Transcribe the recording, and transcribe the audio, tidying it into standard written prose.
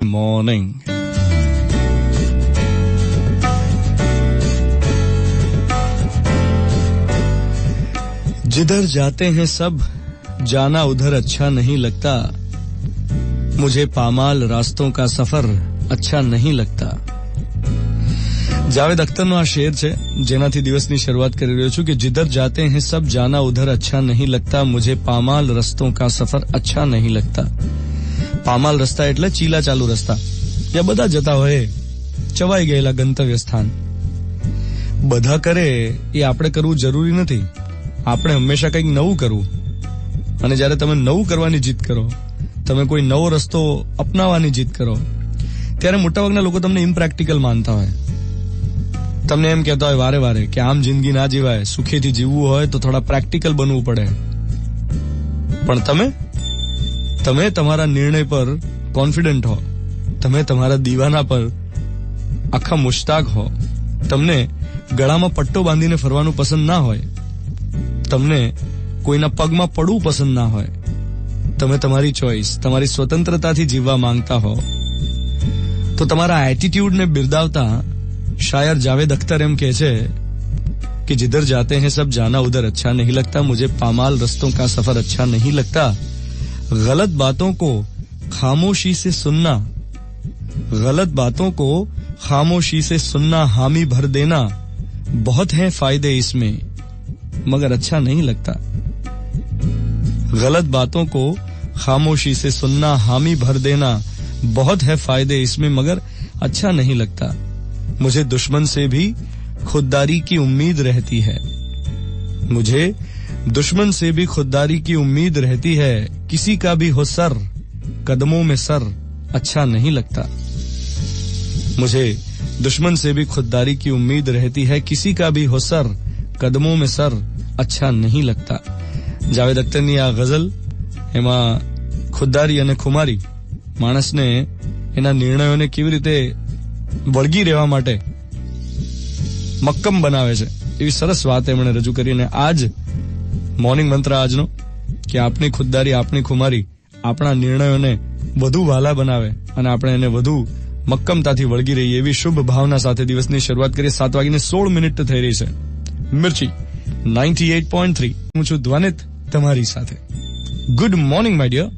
Morning. जिधर जाते हैं सब जाना उधर अच्छा नहीं लगता, मुझे पामाल रास्तों का सफर अच्छा नहीं लगता। જાવેદ અખ્તરનો આ શેર છે જેનાથી દિવસની શરૂઆત કરી રહ્યો છું કે जिधर जाते हैं सब जाना उधर अच्छा नहीं लगता, मुझे पामाल रस्तों का सफर अच्छा नहीं लगता। પામાલ રસ્તા એટલે ચીલા ચાલુ રસ્તા, જ્યાં બધા જતા હોય ચવાઈ ગયેલા ગંતવ્ય સ્થાન। બધા કરે એ આપણે કરવું જરૂરી નથી, આપણે હંમેશા કંઈક નવું કરવું। અને જ્યારે તમે નવું કરવાની જીદ કરો, તમે કોઈ નવો રસ્તો અપનાવવાની જીદ કરો, ત્યારે મોટાભાગના લોકો તમને ઇમ્પ્રેક્ટિકલ માનતા હોય, તમને એમ કહેતા હોય વારે વારે કે આમ જિંદગી ના જીવાય, સુખેથી જીવવું હોય તો થોડા પ્રેક્ટિકલ બનવું પડે। પણ તમે તમારા નિર્ણય પર કોન્ફિડન્ટ હો, તમે તમારા દીવાના પર આખા મુશ્તાક હો, તમને ગળામાં પટ્ટો બાંધીને ફરવાનું પસંદ ના હોય, તમને કોઈના પગમાં પડવું પસંદ ના હોય, તમે તમારી ચોઈસ, તમારી સ્વતંત્રતાથી જીવવા માંગતા હો, તો તમારા એટીટ્યુડને બિરદાવતા शायर जावेद अख्तर एम कहे छे कि जिधर जाते हैं सब जाना उधर अच्छा नहीं लगता, मुझे पामाल रस्तों का सफर अच्छा नहीं लगता। गलत बातों को खामोशी से सुनना, गलत बातों को खामोशी से सुनना, हामी भर देना, बहुत है फायदे इसमें मगर अच्छा नहीं लगता। गलत बातों को खामोशी से सुनना, हामी भर देना, बहुत है फायदे इसमें मगर अच्छा नहीं लगता। मुझे दुश्मन से भी खुददारी की उम्मीद रहती है, मुझे दुश्मन से भी खुददारी की उम्मीद रहती है, किसी का भी हो सर कदमों में सर अच्छा नहीं लगता। मुझे दुश्मन से भी खुददारी की उम्मीद रहती है, किसी का भी हो सर कदमों में सर अच्छा नहीं लगता। જાવેદ અખ્તરની આ ગઝલ, એમાં ખુદદારી અને ખુમારી માણસને એના નિર્ણયોને કેવી રીતે વળગી રહેવા માટે મક્કમ બનાવે છે, એવી સરસ વાત એમણે રજૂ કરીને આજ મોર્નિંગ મંત્ર આજનો કે આપણી ખુદદારી, આપણી ખુમારી આપણા નિર્ણયોને વધુ વહાલા બનાવે અને આપણે એને વધુ મક્કમતાથી વળગી રહીએ, એવી શુભ ભાવના સાથે દિવસની શરૂઆત કરીએ। 7:16 થઈ રહી છે। મિર્ચી 98.3, હું છું ધ્વનિત તમારી સાથે। Good morning my dear.